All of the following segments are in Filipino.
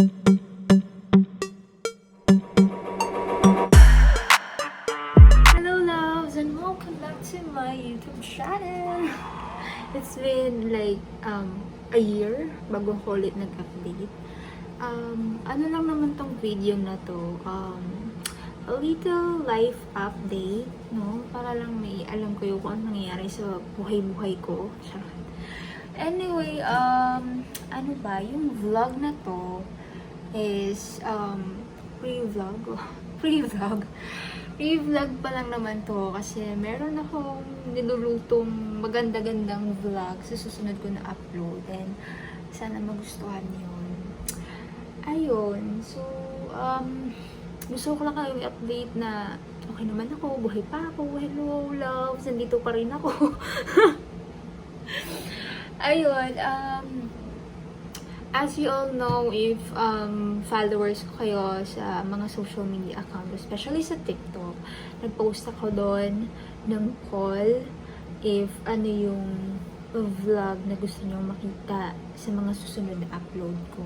Hello loves and welcome back to my YouTube channel. It's been like a year bago ko ulit nag-update. Ano lang naman tong video na to, a little life update, no? Para lang may alam ko yung kung ano nangyayari sa buhay-buhay ko. Anyway, ano ba, yung vlog na to is pre-vlog pa lang naman to kasi meron akong nilulutong maganda-gandang vlog sa susunod ko na upload and sana magustuhan yun. Ayun, so gusto ko lang kayo i-update na okay naman ako, buhay pa ako, hello loves, nandito pa rin ako. Ayun, as you all know, if followers ko kayo sa mga social media account, especially sa TikTok, nag-post ako doon ng poll if ano yung vlog na gusto nyo makita sa mga susunod na upload ko.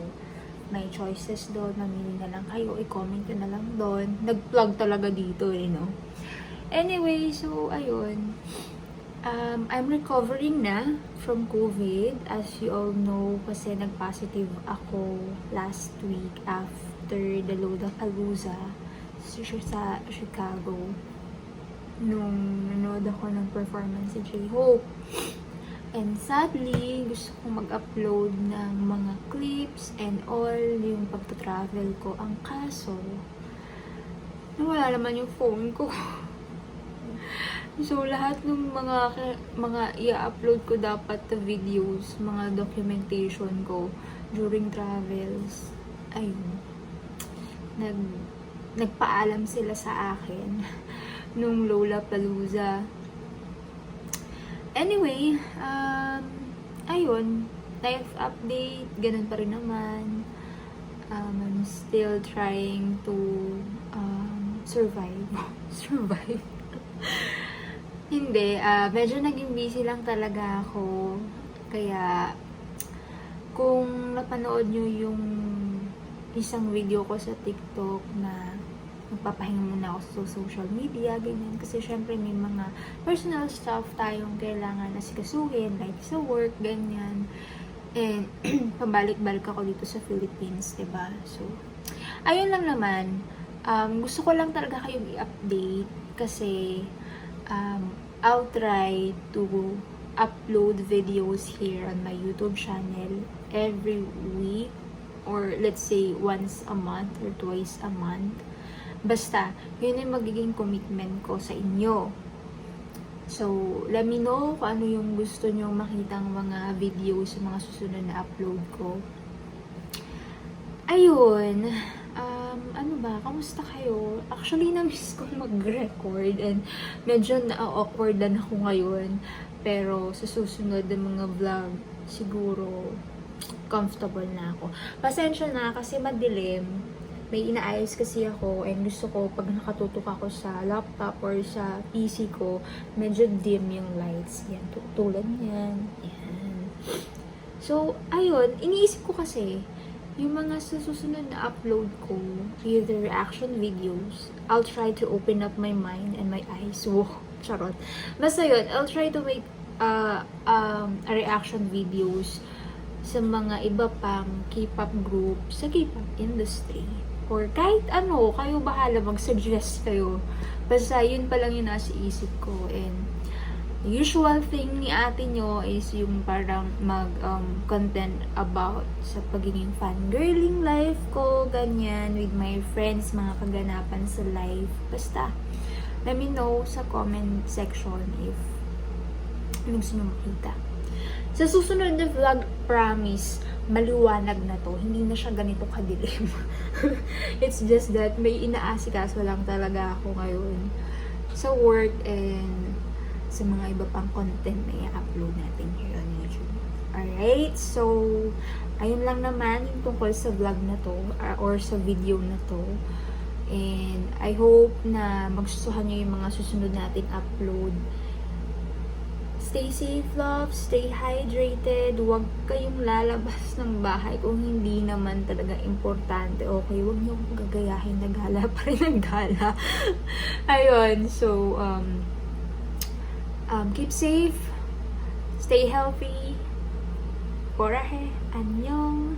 May choices doon, mamili na lang kayo, i-comment nyo na lang doon. Nag-plug talaga dito no? Anyway, so ayun. I'm recovering na from COVID. As you all know, kasi nag-positive ako last week after the Lollapalooza sa Chicago. Nung nanood ako ng performance si J-Hope. And sadly, gusto kong mag-upload ng mga clips and all yung pagta-travel ko. Ang kaso, nawala naman yung phone ko. So, lahat ng mga i-upload ko dapat na videos, mga documentation ko during travels, ayun, nagpaalam sila sa akin nung Lollapalooza. Anyway, ayun, life update, ganun pa rin naman. I'm still trying to survive. Hindi, medyo naging busy lang talaga ako. Kaya, kung napanood nyo yung isang video ko sa TikTok na magpapahinga muna ako sa social media, ganyan. Kasi syempre may mga personal stuff tayong kailangan asikasuhin, like sa work, ganyan. And, pabalik-balik ako dito sa Philippines, diba? So, ayun lang naman. Gusto ko lang talaga kayong i-update kasi I'll try to upload videos here on my YouTube channel every week or let's say once a month or twice a month. Basta, yun yung magiging commitment ko sa inyo. So, let me know kung ano yung gusto nyo makitang mga videos sa mga susunod na upload ko. Ayun. Ano ba? Kamusta kayo? Actually, na-miss ko mag-record and medyo na-awkward na ako ngayon. Pero sa susunod na mga vlog, siguro comfortable na ako. Pasensya na kasi madilim. May inaayos kasi ako and gusto ko pag nakatutok ako sa laptop or sa PC ko, medyo dim yung lights. Yan, tulad yan. Yan. So, ayun, iniisip ko kasi, yung mga susunod na upload ko, either reaction videos, I'll try to open up my mind and my eyes. Wow, charot. Basta yun, I'll try to make reaction videos sa mga iba pang K-pop group sa K-pop industry. Or kahit ano, kayo bahala, mag-suggest kayo. Basta yun pa lang yung nasa isip ko. And usual thing ni ate nyo is yung parang mag-content about sa pagiging fangirling life ko, ganyan, with my friends, mga kaganapan sa life. Basta, let me know sa comment section if gusto nyo makita. Sa susunod na vlog, promise, maliwanag na to. Hindi na siya ganito kadilim. It's just that may inaasikaso lang talaga ako ngayon sa work and sa mga iba pang content na i-upload natin here on YouTube. Alright? So, ayun lang naman yung tungkol sa vlog na to or sa video na to. And I hope na magustuhan nyo yung mga susunod nating upload Stay safe, love. Stay hydrated. Huwag kayong lalabas ng bahay kung hindi naman talaga importante. Okay, huwag niyo akong gagayahin. Nagala pa rin naggala. Ayun, so, keep safe. Stay healthy. Porahe. Annyeong.